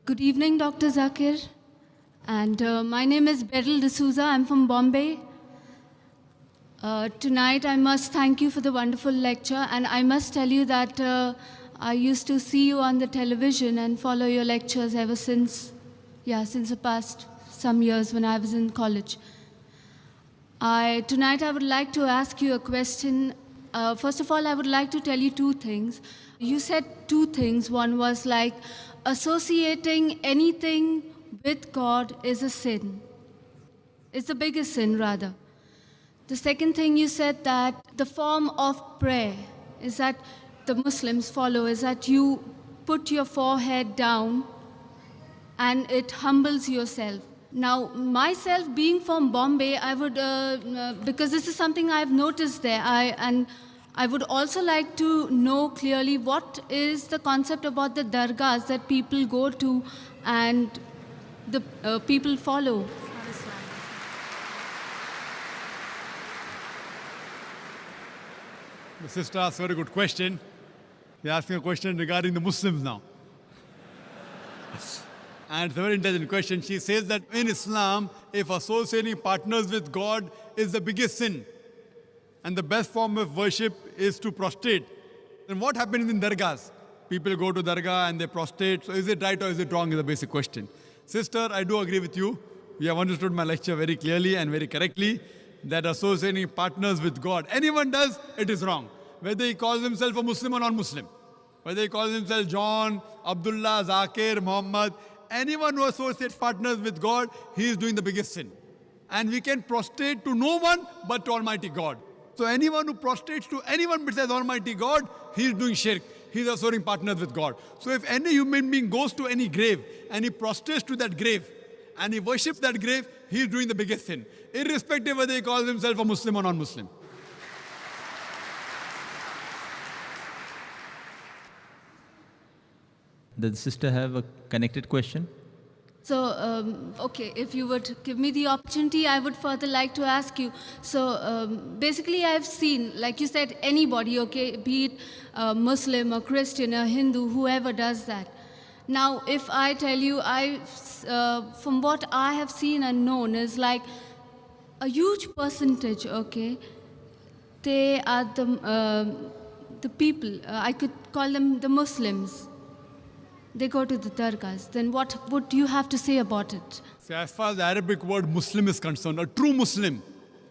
Good evening, Dr. Zakir. And my name is Beryl D'Souza. I'm from Bombay. Tonight, I must thank you for the wonderful lecture. And I must tell you that I used to see you on the television and follow your lectures ever since the past some years when I was in college. Tonight, I would like to ask you a question. First of all, I would like to tell you two things. You said two things. One was like associating anything with God is a sin. It's the biggest sin, rather. The second thing you said that the form of prayer is that the Muslims follow is that you put your forehead down and it humbles yourself. Now, myself being from Bombay, I would, because this is something I've noticed there, I would also like to know clearly what is the concept about the dargahs that people go to and the people follow. The sister asked a very good question. You're asking a question regarding the Muslims now. And it's a very intelligent question. She says that in Islam, if associating partners with God is the biggest sin, and the best form of worship is to prostrate, then what happens in dargahs? People go to dargah and they prostrate. So is it right or is it wrong is the basic question. Sister, I do agree with you. You have understood my lecture very clearly and very correctly that associating partners with God, anyone does, it is wrong. Whether he calls himself a Muslim or non-Muslim, whether he calls himself John, Abdullah, Zakir, Muhammad, anyone who associates partners with God, he is doing the biggest sin. And we can prostrate to no one but to Almighty God. So anyone who prostrates to anyone besides Almighty God, he is doing shirk. He is associating partners with God. So if any human being goes to any grave and he prostrates to that grave and he worships that grave, he is doing the biggest sin, irrespective whether he calls himself a Muslim or non-Muslim. Does the sister have a connected question? So, okay, if you would give me the opportunity, I would further like to ask you. So, basically, I've seen, like you said, anybody, okay, be it Muslim or Christian or Hindu, whoever does that. Now, if I tell you, from what I have seen and known is like a huge percentage, okay, they are the people, I could call them the Muslims. They go to the dargahs. Then what would you have to say about it? See, as far as the Arabic word Muslim is concerned, a true Muslim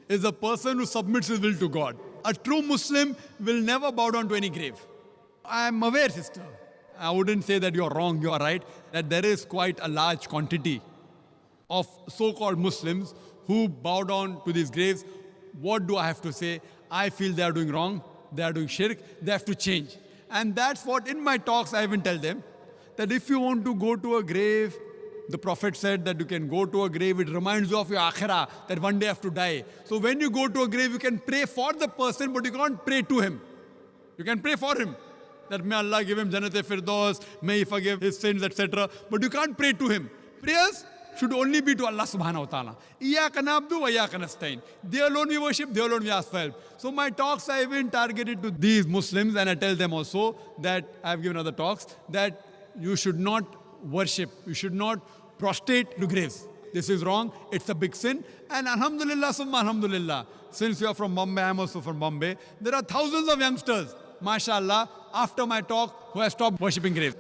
is a person who submits his will to God. A true Muslim will never bow down to any grave. I am aware, sister. I wouldn't say that you're wrong, you're right, that there is quite a large quantity of so-called Muslims who bow down to these graves. What do I have to say? I feel they are doing wrong, they are doing shirk, they have to change. And that's what in my talks I even tell them, that if you want to go to a grave, the Prophet said that you can go to a grave, it reminds you of your akhirah, that one day you have to die. So when you go to a grave, you can pray for the person, but you can't pray to him. You can pray for him, that may Allah give him Jannat-e-Firdaus, may He forgive his sins, etc. But you can't pray to him. Prayers should only be to Allah subhanahu wa ta'ala. Iyaka na'budu wa iyaka nasta'in. They alone we worship, they alone we ask for help. So my talks I have been targeted to these Muslims, and I tell them also that I have given other talks, that you should not worship, you should not prostrate to graves. This is wrong, it's a big sin. And alhamdulillah, summa alhamdulillah, since you are from Bombay, I am also from Bombay, there are thousands of youngsters, mashallah, after my talk, who have stopped worshipping graves.